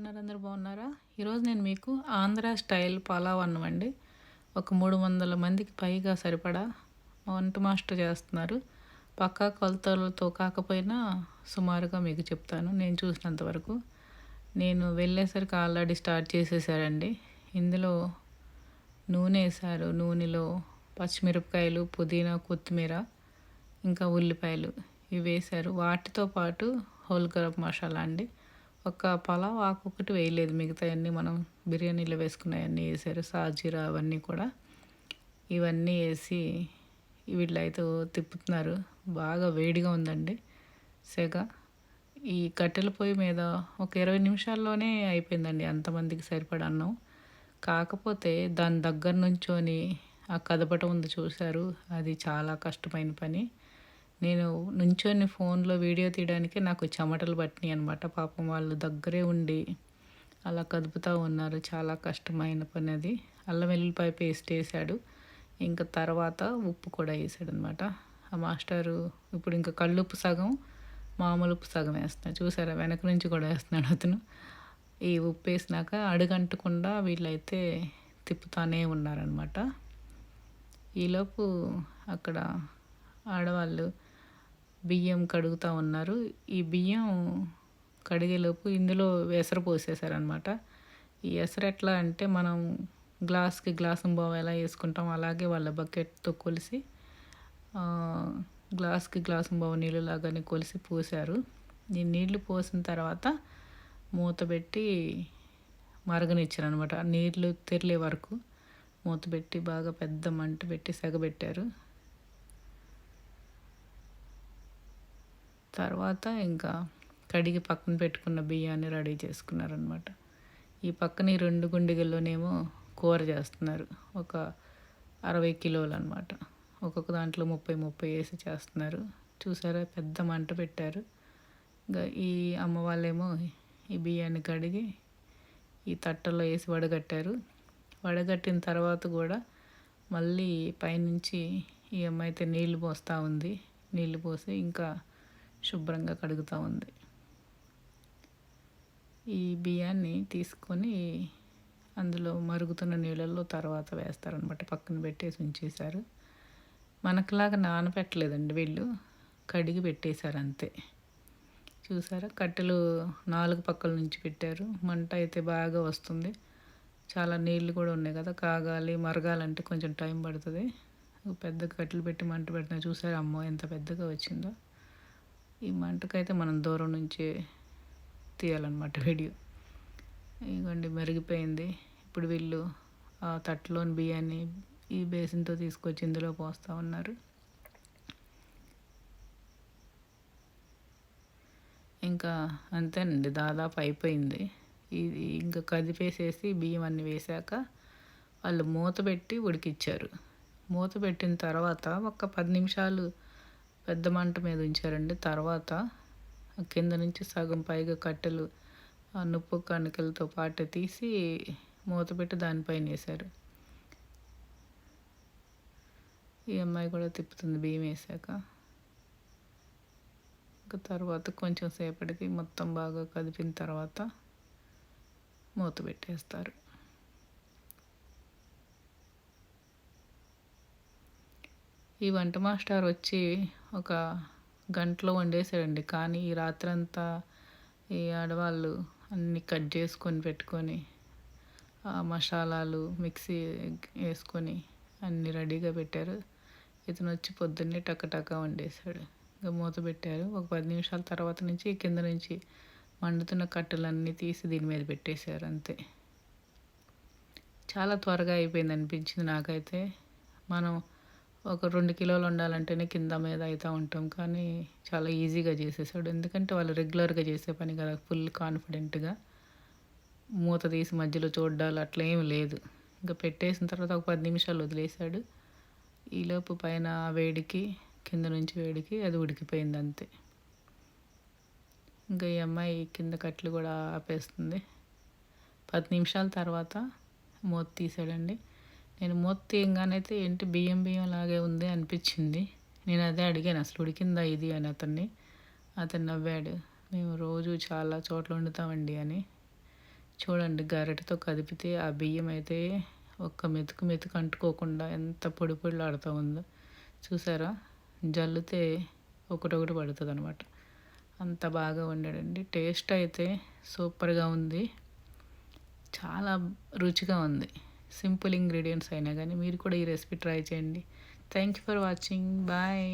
ఉన్నారు? అందరూ బాగున్నారా? ఈరోజు నేను మీకు ఆంధ్ర స్టైల్ పలావ్ అన్నం అండి. ఒక 300 మందికి పైగా సరిపడా మా వంట మాస్టర్ చేస్తున్నారు. పక్కా కొలతలతో కాకపోయినా సుమారుగా మీకు చెప్తాను నేను చూసినంత వరకు. నేను వెళ్ళేసరికి ఆల్రెడీ స్టార్ట్ చేసేసారండి. ఇందులో నూనె వేశారు. నూనెలో పచ్చిమిరపకాయలు, పుదీనా, కొత్తిమీర, ఇంకా ఉల్లిపాయలు ఇవి వేశారు. వాటితో పాటు హోల్ గరం మసాలా అండి. ఒక పలావ్ ఆకు ఒకటి వేయలేదు, మిగతాయన్నీ మనం బిర్యానీలో వేసుకున్నవన్నీ వేసారు. సాజీరా అవన్నీ కూడా ఇవన్నీ వేసి వీళ్ళైతే తిప్పుతున్నారు. బాగా వేడిగా ఉందండి సెగ. ఈ కట్టెల పొయ్యి మీద ఒక 20 నిమిషాల్లోనే అయిపోయిందండి అంతమందికి సరిపడా అన్నం. కాకపోతే దాని దగ్గర నుంచొని ఆ కదపటం ఉంది చూశారు, అది చాలా కష్టమైన పని. నేను నుంచొని ఫోన్లో వీడియో తీయడానికే నాకు చెమటలు పట్టినాయి అనమాట. పాపం వాళ్ళు దగ్గరే ఉండి అలా కదుపుతూ ఉన్నారు. చాలా కష్టమైన పని అది. అల్లం వెల్లుల్లిపాయ పేస్ట్ వేసాడు. ఇంకా తర్వాత ఉప్పు కూడా వేసాడు అనమాట ఆ మాస్టరు. ఇప్పుడు ఇంకా కళ్ళుప్పు సగం, మామూలు ఉప్పు సగం వేస్తున్నాడు. చూసారా, వెనక నుంచి కూడా వేస్తున్నాడు అతను. ఈ ఉప్పు వేసినాక అడుగంటకుండా వీళ్ళైతే తిప్పుతానే ఉన్నారనమాట. ఈలోపు అక్కడ ఆడవాళ్ళు బియ్యం కడుగుతూ ఉన్నారు. ఈ బియ్యం కడిగేలోపు ఇందులో ఎసరు పోసేసారనమాట. ఈ ఎసరు ఎట్లా అంటే మనం గ్లాస్కి గ్లాసం బావ ఎలా వేసుకుంటాం అలాగే వాళ్ళ బకెట్తో కొలిసి గ్లాస్కి గ్లాసం బావ నీళ్ళు లాగానే కొలిసి పోసారు. ఈ నీళ్లు పోసిన తర్వాత మూత పెట్టి మరగనిచ్చారనమాట. నీళ్ళు తెరిలే వరకు మూత పెట్టి బాగా పెద్ద మంట పెట్టి సెగబెట్టారు. తర్వాత ఇంకా కడిగి పక్కన పెట్టుకున్న బియ్యాన్ని రెడీ చేసుకున్నారనమాట. ఈ పక్కన ఈ 2 గుండిగల్లోనేమో కూర చేస్తున్నారు. ఒక 60 కిలోలు అనమాట. ఒక్కొక్క దాంట్లో 30 వేసి చేస్తున్నారు. చూసారా, పెద్ద మంట పెట్టారు. ఇంకా ఈ అమ్మ వాళ్ళేమో ఈ బియ్యాన్ని కడిగి ఈ తట్టలో వేసి వడగట్టారు. వడగట్టిన తర్వాత కూడా మళ్ళీ పైనుంచి ఈ అమ్మ అయితే నీళ్లు పోస్తూ ఉంది. నీళ్లు పోసి ఇంకా శుభ్రంగా కడుగుతూ ఉంది. ఈ బియ్యాన్ని తీసుకొని అందులో మరుగుతున్న నీళ్ళల్లో తర్వాత వేస్తారనమాట. పక్కన పెట్టేసి ఉంచేశారు. మనకులాగా నానబెట్టలేదండి వీళ్ళు, కడిగి పెట్టేశారు అంతే. చూసారా, కట్టెలు 4 పక్కల నుంచి పెట్టారు. మంట అయితే బాగా వస్తుంది. చాలా నీళ్ళు కూడా ఉన్నాయి కదా, కాగాలి మరగాలంటే కొంచెం టైం పడుతుంది. పెద్ద కట్టెలు పెట్టి మంట పెడుతున్నా. చూసారా, అమ్మో ఎంత పెద్దగా వచ్చిందో. ఈ మంటకైతే మనం దూరం నుంచి తీయాలన్నమాట వీడియో. ఇదిగోండి మరిగిపోయింది. ఇప్పుడు వీళ్ళు ఆ తట్టలోని బియ్యాన్ని ఈ బేసిన్తో తీసుకొచ్చి ఇందులో పోస్తూ ఉన్నారు. ఇంకా అంతేనండి, దాదాపు అయిపోయింది. ఇది ఇంకా కదిపేసేసి బియ్యం అన్నీ వేశాక వాళ్ళు మూత పెట్టి ఉడికిచ్చారు. మూత పెట్టిన తర్వాత ఒక 10 నిమిషాలు పెద్ద మంట మీద ఉంచారండి. తర్వాత కింద నుంచి సగం పైగా కట్టెలు నుప్పు కణికలతో పాటు తీసి మూత పెట్టి దానిపైన వేశారు. ఈ అమ్మాయి కూడా తిప్పుతుంది బియ్యం వేసాక. ఇంకా తర్వాత కొంచెం సేపటికి మొత్తం బాగా కదిపిన తర్వాత మూత పెట్టేస్తారు. ఈ వంట మాస్టర్ వచ్చి ఒక గంటలో వండేసాడండి. కానీ ఈ రాత్రంతా ఈ ఆడవాళ్ళు అన్నీ కట్ చేసుకొని పెట్టుకొని మసాలాలు మిక్సీ వేసుకొని అన్నీ రెడీగా పెట్టారు. ఇతను వచ్చి పొద్దున్నే టకటక వండేశాడు. ఇంకా మూత పెట్టారు. ఒక 10 నిమిషాల తర్వాత నుంచి కింద నుంచి మండుతున్న కట్టెలన్నీ తీసి దీని మీద పెట్టేశారు అంతే. చాలా త్వరగా అయిపోయింది అనిపించింది నాకైతే. మనం ఒక 2 కిలోలు వండాలంటేనే కింద మీద అవుతూ ఉంటాం, కానీ చాలా ఈజీగా చేసేసాడు. ఎందుకంటే వాళ్ళు రెగ్యులర్గా చేసే పని కదా, ఫుల్ కాన్ఫిడెంట్గా. మూత తీసి మధ్యలో చూడ్డాలు అట్లా ఏమి లేదు. ఇంకా పెట్టేసిన తర్వాత ఒక 10 నిమిషాలు వదిలేశాడు. ఈలోపు పైన వేడికి కింద నుంచి వేడికి అది ఉడికిపోయింది అంతే. ఇంకా ఈ అమ్మాయి కింద కట్లు కూడా ఆపేస్తుంది. 10 నిమిషాల తర్వాత మూత తీసాడండి. నేను మూత తీయంగానైతే ఏంటి బియ్యం లాగే ఉంది అనిపించింది. నేను అదే అడిగాను, అసలు ఉడికిందా ఇది అని అతన్ని. అతను నవ్వాడు. మేము రోజు చాలా చోట్ల వండుతామండి అని. చూడండి గరిటెతో కదిపితే ఆ బియ్యం అయితే ఒక్క మెతుకు మెతుకు అంటుకోకుండా ఎంత పొడి పొడిలాడుతూ ఉందో చూసారా. జల్లితే ఒకటొకటి పడుతుంది అనమాట. అంత బాగా వండాడండి. టేస్ట్ అయితే సూపర్గా ఉంది, చాలా రుచిగా ఉంది. సింపుల్ ఇంగ్రీడియంట్స్ అయినా కానీ మీరు కూడా ఈ రెసిపీ ట్రై చేయండి. Thank you for watching. Bye.